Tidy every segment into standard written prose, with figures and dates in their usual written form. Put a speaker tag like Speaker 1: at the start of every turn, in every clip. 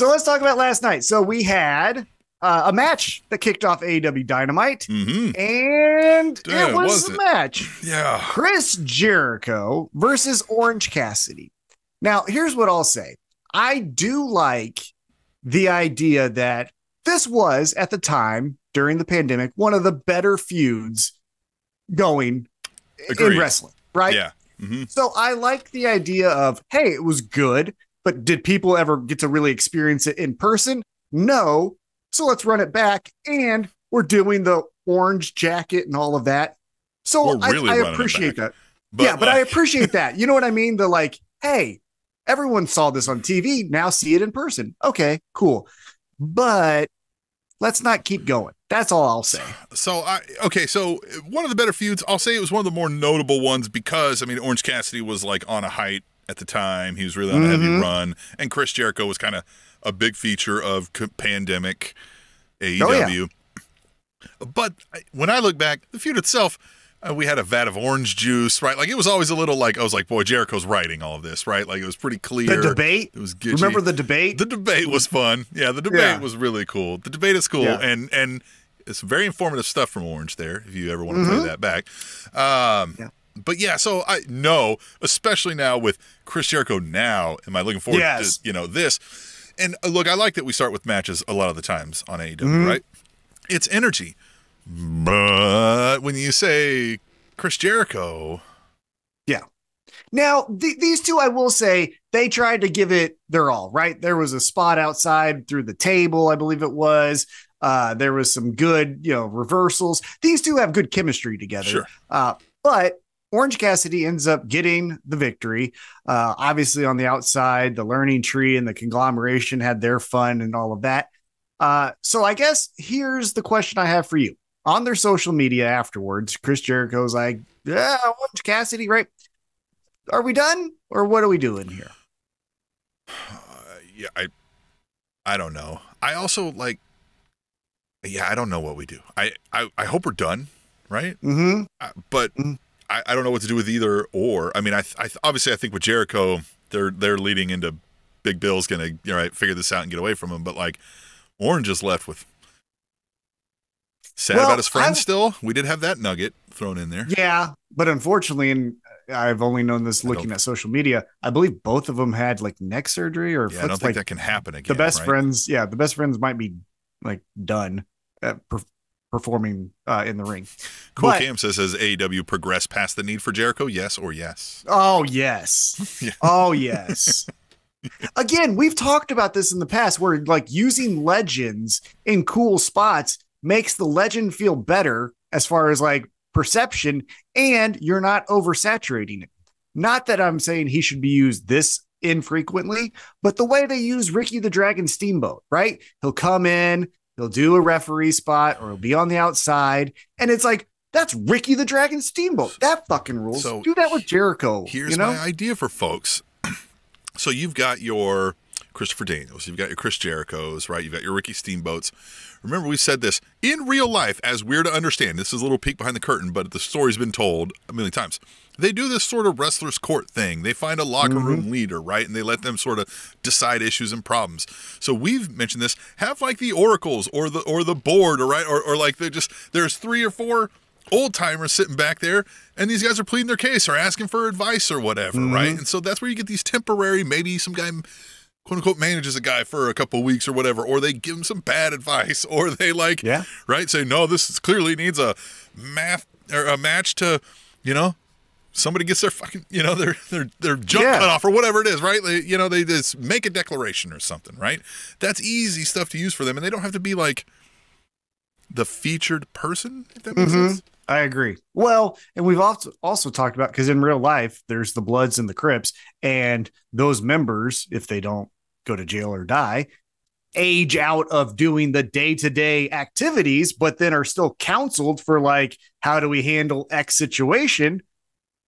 Speaker 1: So let's talk about last night. So we had a match that kicked off AEW Dynamite, and it was a match.
Speaker 2: Yeah.
Speaker 1: Chris Jericho versus Orange Cassidy. Now, here's what I'll say. I do like the idea that this was, at the time, during the pandemic, one of the better feuds going in wrestling, right?
Speaker 2: Yeah.
Speaker 1: So I like the idea of, hey, it was good, but did people ever get to really experience it in person? No. So let's run it back, and we're doing the orange jacket and all of that. So I appreciate that. But I appreciate that. You know what I mean? The like, hey, everyone saw this on TV. Now see it in person. Okay, cool. But let's not keep going. That's all I'll say.
Speaker 2: So one of the better feuds, I'll say it was one of the more notable ones because, I mean, Orange Cassidy was like on a height at the time. He was really on a heavy run. And Chris Jericho was kind of a big feature of pandemic AEW. Oh, yeah. But when I look back, the feud itself, we had a vat of orange juice, right? Like, it was always a little like, I was like, boy, Jericho's writing all of this, right? Like, it was pretty clear.
Speaker 1: The debate?
Speaker 2: It was gitchy.
Speaker 1: Remember the debate?
Speaker 2: The debate was fun. Yeah, the debate was really cool. The debate is cool. Yeah. And it's very informative stuff from Orange there, if you ever want to play that back. But yeah, so I know, especially now with Chris Jericho now, am I looking forward to, this? And look, I like that we start with matches a lot of the times on AEW, right? It's energy. But when you say Chris Jericho.
Speaker 1: Yeah. Now, these two, I will say, they tried to give it their all, right? There was a spot outside through the table, I believe it was. There was some good, reversals. These two have good chemistry together.
Speaker 2: Sure.
Speaker 1: But Orange Cassidy ends up getting the victory. Obviously, on the outside, the learning tree and the conglomeration had their fun and all of that. So I guess here's the question I have for you. On their social media afterwards, Chris Jericho's like, yeah, Orange Cassidy, right? Are we done? Or what are we doing here?
Speaker 2: I don't know. I also I don't know what we do. I hope we're done, right? But I don't know what to do with either or. I mean, I obviously I think with Jericho, they're leading into Big Bill's going to figure this out and get away from him. But like Orange is left with sad about his friends still. We did have that nugget thrown in there.
Speaker 1: Yeah, but unfortunately, and I've only known this looking at social media, I believe both of them had like neck surgery or
Speaker 2: I don't think that can happen again.
Speaker 1: The best friends, the best friends might be like done at performing in the ring.
Speaker 2: Cool Cam says, has AEW progressed past the need for Jericho? Yes or yes?
Speaker 1: Oh, yes. Oh, yes. Again, we've talked about this in the past where like using legends in cool spots makes the legend feel better as far as like perception, and you're not oversaturating it. Not that I'm saying he should be used this infrequently, but the way they use Ricky the Dragon Steamboat, right? He'll come in, he'll do a referee spot, or he'll be on the outside, and it's like, that's Ricky the Dragon Steamboat. That fucking rules. So do that with Jericho.
Speaker 2: Here's my idea for folks. So you've got your Christopher Daniels, you've got your Chris Jerichos, right? You've got your Ricky Steamboats. Remember, we said this in real life, as we're to understand. This is a little peek behind the curtain, but the story's been told a million times. They do this sort of wrestler's court thing. They find a locker room leader, right? And they let them sort of decide issues and problems. So we've mentioned this. Have like the oracles or the board, or like there's 3 or 4 old timers sitting back there, and these guys are pleading their case or asking for advice or whatever, right? And so that's where you get these temporary, maybe some guy, quote unquote, manages a guy for a couple of weeks or whatever, or they give him some bad advice, or they right, say, no, this clearly needs a match to, somebody gets their fucking, their jump cut off or whatever it is, right? They just make a declaration or something, right? That's easy stuff to use for them, and they don't have to be like the featured person, if that makes sense.
Speaker 1: I agree. Well, and we've also talked about, because in real life, there's the Bloods and the Crips, and those members, if they don't go to jail or die, age out of doing the day-to-day activities, but then are still counseled for like, how do we handle X situation?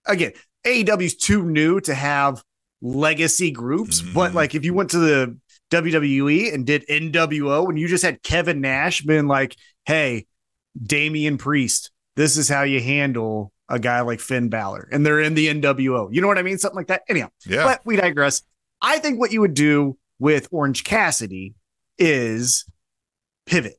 Speaker 1: Again, AEW's too new to have legacy groups, but like if you went to the WWE and did NWO and you just had Kevin Nash being like, hey, Damian Priest, this is how you handle a guy like Finn Balor, and they're in the NWO. You know what I mean? Something like that. Anyhow, but we digress. I think what you would do with Orange Cassidy is pivot.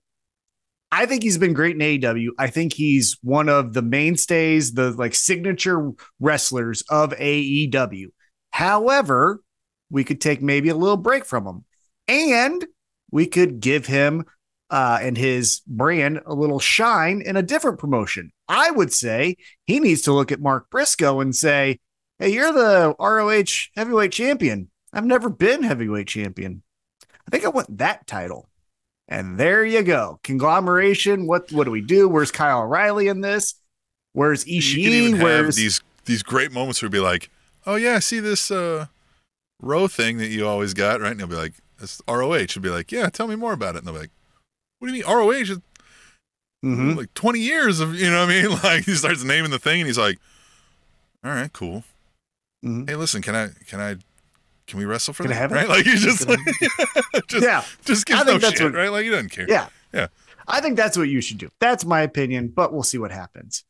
Speaker 1: I think he's been great in AEW. I think he's one of the mainstays, the like signature wrestlers of AEW. However, we could take maybe a little break from him, and we could give him and his brand a little shine in a different promotion. I would say he needs to look at Mark Briscoe and say, hey, you're the ROH heavyweight champion. I've never been heavyweight champion. I think I want that title. And there you go. Conglomeration. What do we do? Where's Kyle O'Reilly in this? Where's Ishii?
Speaker 2: You can even have these great moments where it'd be like, oh yeah, I see this row thing that you always got, right? And he'll be like, that's ROH. It'd be like, yeah, tell me more about it. And they'll be like, what do you mean ROH? Like 20 years of, you know what I mean? Like he starts naming the thing and he's like, all right, cool. Mm-hmm. Hey, listen, can we wrestle for that? Right? Like you just like, just gives no shit, right? Like he doesn't care.
Speaker 1: Yeah. I think that's what you should do. That's my opinion, but we'll see what happens.